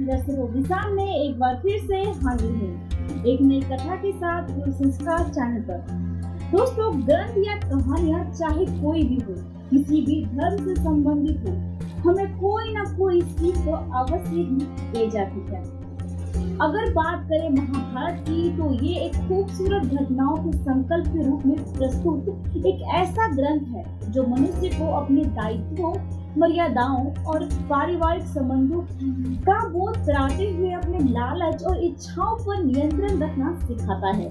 दर्शकों के सामने एक बार फिर से हाजिर हूँ एक नई कथा के साथ गुरु संस्कार चैनल पर। दोस्तों, ग्रंथ या कहानियाँ चाहे कोई भी हो, किसी भी धर्म से संबंधित हो, हमें कोई न कोई सीख तो अवश्य ही दे जाती है। अगर बात करें महाभारत की, तो ये एक खूबसूरत घटनाओं के संकल्प के रूप में प्रस्तुत एक ऐसा ग्रंथ है जो मनुष्य को अपने दायित्वों, मर्यादाओं और पारिवारिक संबंधों का बोध कराते हुए अपने लालच और इच्छाओं पर नियंत्रण रखना सिखाता है।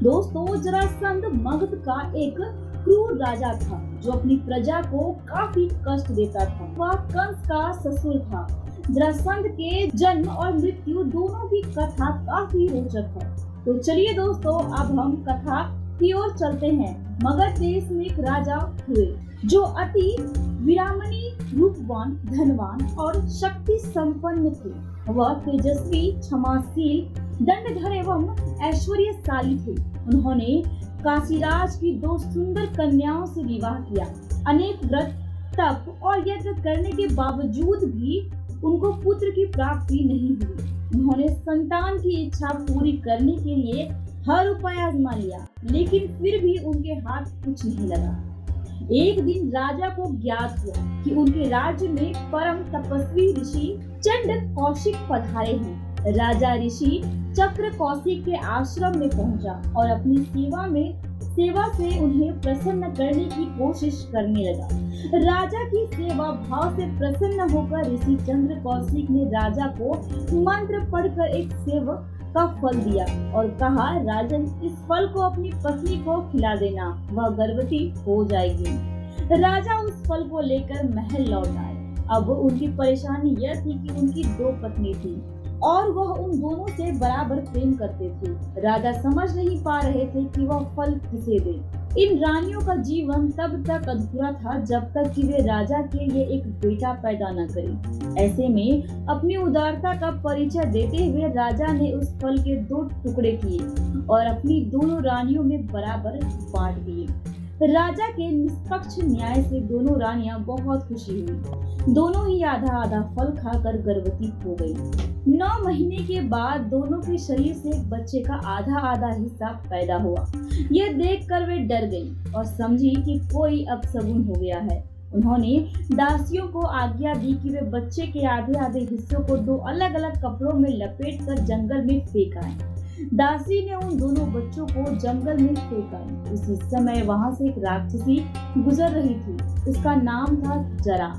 दोस्तों, जरासंध मगध का एक क्रूर राजा था जो अपनी प्रजा को काफी कष्ट देता था। वह कंस का ससुर था। जरासंध के जन्म और मृत्यु दोनों की कथा काफी रोचक है। तो चलिए दोस्तों, अब हम कथा की ओर चलते हैं। मगध देश में एक राजा हुए जो अति वीरांगनी, रूपवान, धनवान और शक्ति संपन्न थे। वह तेजस्वी, क्षमाशील, दंडधर एवं ऐश्वर्यशाली थे। उन्होंने काशीराज की 2 सुंदर कन्याओं से विवाह किया। अनेक व्रत, तप और यज्ञ करने के बावजूद भी उनको पुत्र की प्राप्ति नहीं हुई। उन्होंने संतान की इच्छा पूरी करने के लिए हर उपाय आजमा लिया, लेकिन फिर भी उनके हाथ कुछ नहीं लगा। एक दिन राजा को ज्ञात हुआ कि उनके राज्य में परम तपस्वी ऋषि चंड कौशिक पधारे हैं। राजा ऋषि चक्र कौशिक के आश्रम में पहुंचा और अपनी सेवा से उन्हें प्रसन्न करने की कोशिश करने लगा। राजा की सेवा भाव से प्रसन्न होकर ऋषि चंद्र कौशिक ने राजा को मंत्र पढ़कर एक सेव का फल दिया और कहा, राजन, इस फल को अपनी पत्नी को खिला देना, वह गर्भवती हो जाएगी। राजा उस फल को लेकर महल लौट आए। अब उनकी परेशानी यह थी कि उनकी 2 पत्नी थी और वह उन दोनों से बराबर प्रेम करते थे। राजा समझ नहीं पा रहे थे कि वह फल किसे दे। इन रानियों का जीवन तब तक अधूरा था जब तक कि वे राजा के लिए एक बेटा पैदा न करें। ऐसे में अपनी उदारता का परिचय देते हुए राजा ने उस फल के 2 टुकड़े किए और अपनी दोनों रानियों में बराबर बांट दिए। राजा के निष्पक्ष न्याय से दोनों रानियां बहुत खुशी हुई। दोनों ही आधा आधा फल खाकर गर्भवती हो गई। 9 महीने के बाद दोनों के शरीर से बच्चे का आधा आधा हिस्सा पैदा हुआ। यह देखकर वे डर गई और समझी कि कोई अपशगुन हो गया है। उन्होंने दासियों को आज्ञा दी कि वे बच्चे के आधे आधे हिस्सों को 2 अलग अलग कपड़ों में लपेटकर जंगल में फेंक आए। दासी ने उन दोनों बच्चों को जंगल में फेंका। उसी समय वहां से एक राक्षसी गुजर रही थी। उसका नाम था जरा।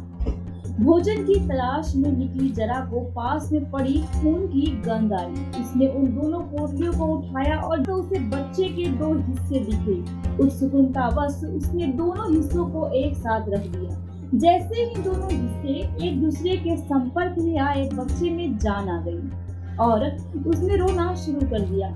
भोजन की तलाश में निकली जरा को पास में पड़ी खून की गंध आई। उसने उन दोनों पोटलियों को उठाया और तो उसे बच्चे के 2 हिस्से दिखे। उत्सुकतावश उसने दोनों हिस्सों को एक साथ रख दिया। जैसे ही दोनों हिस्से एक दूसरे के संपर्क में आए, बच्चे में जान आ गई और उसने रोना शुरू कर दिया।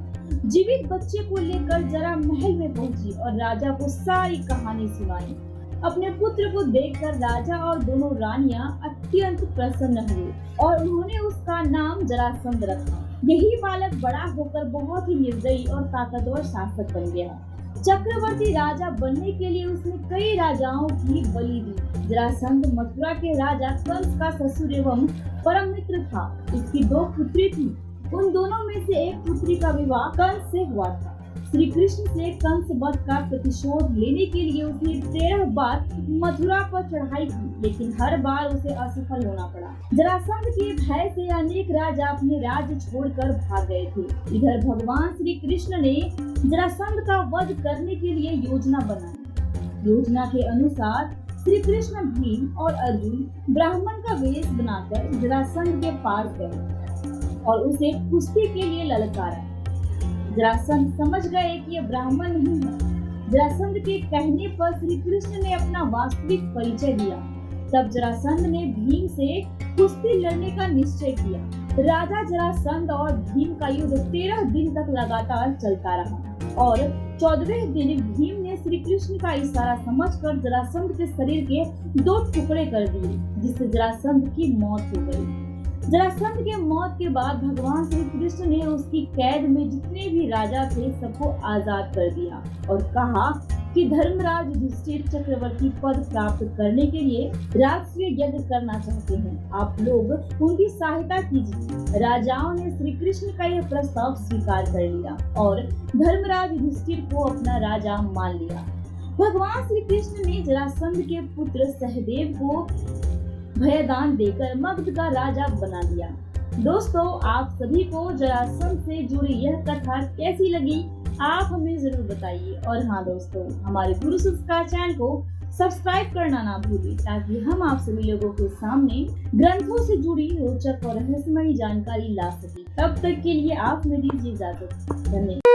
जीवित बच्चे को लेकर जरा महल में पहुंची और राजा को सारी कहानी सुनाई। अपने पुत्र को देखकर राजा और दोनों रानियां अत्यंत प्रसन्न हुए और उन्होंने उसका नाम जरासंध रखा। यही बालक बड़ा होकर बहुत ही निर्दयी और ताकतवर शासक बन गया। चक्रवर्ती राजा बनने के लिए उसने कई राजाओं की बलि दी। जरासंध मथुरा के राजा कंस का ससुर एवं परम मित्र था। उसकी 2 पुत्री थी। उन दोनों में से एक पुत्री का विवाह कंस से हुआ था। श्री कृष्ण से कंस वध का प्रतिशोध लेने के लिए उसने 13 बार मथुरा पर चढ़ाई की, लेकिन हर बार उसे असफल होना पड़ा। जरासंध के भय से अनेक राजा अपने राज्य छोड़कर भाग गए थे। इधर भगवान श्री कृष्ण ने जरासंध का वध करने के लिए योजना बनाई। योजना के अनुसार श्री कृष्ण, भीम और अर्जुन ब्राह्मण का वेश बनाकर जरासंध के पास गए और उसे कुश्ती के लिए ललकारा। जरासंध समझ गए कि यह ब्राह्मण नहीं है। जरासंध के कहने पर श्री कृष्ण ने अपना वास्तविक परिचय दिया। तब जरासंध ने भीम से कुश्ती लड़ने का निश्चय किया। राजा जरासंध और भीम का युद्ध 13 दिन तक लगातार चलता रहा और 14वें दिन भीम ने श्री कृष्ण का इशारा समझकर जरासंध के शरीर के 2 टुकड़े कर दिए, जिससे जरासंध की मौत हो गई। जरासंध के मौत के बाद भगवान श्री कृष्ण ने उसकी कैद में जितने भी राजा थे सबको आजाद कर दिया और कहा, कि धर्मराज युधिष्ठिर चक्रवर्ती पद प्राप्त करने के लिए राष्ट्रीय यज्ञ करना चाहते हैं। आप लोग उनकी सहायता कीजिए। राजाओं ने श्री कृष्ण का यह प्रस्ताव स्वीकार कर लिया और धर्मराज युधिष्ठिर को अपना राजा मान लिया। भगवान श्री कृष्ण ने जरासंध के पुत्र सहदेव को भयदान देकर मगध का राजा बना दिया। दोस्तों, आप सभी को जरासंध से जुड़ी यह कथा कैसी लगी, आप हमें जरूर बताइए। और हाँ दोस्तों, हमारे गुरु संस्कार चैनल को सब्सक्राइब करना ना भूलिए ताकि हम आप सभी लोगों के सामने ग्रंथों से जुड़ी रोचक और रहस्यमयी जानकारी ला सके। तब तक के लिए आप मेरी दीजिए इजाजत। धन्यवाद।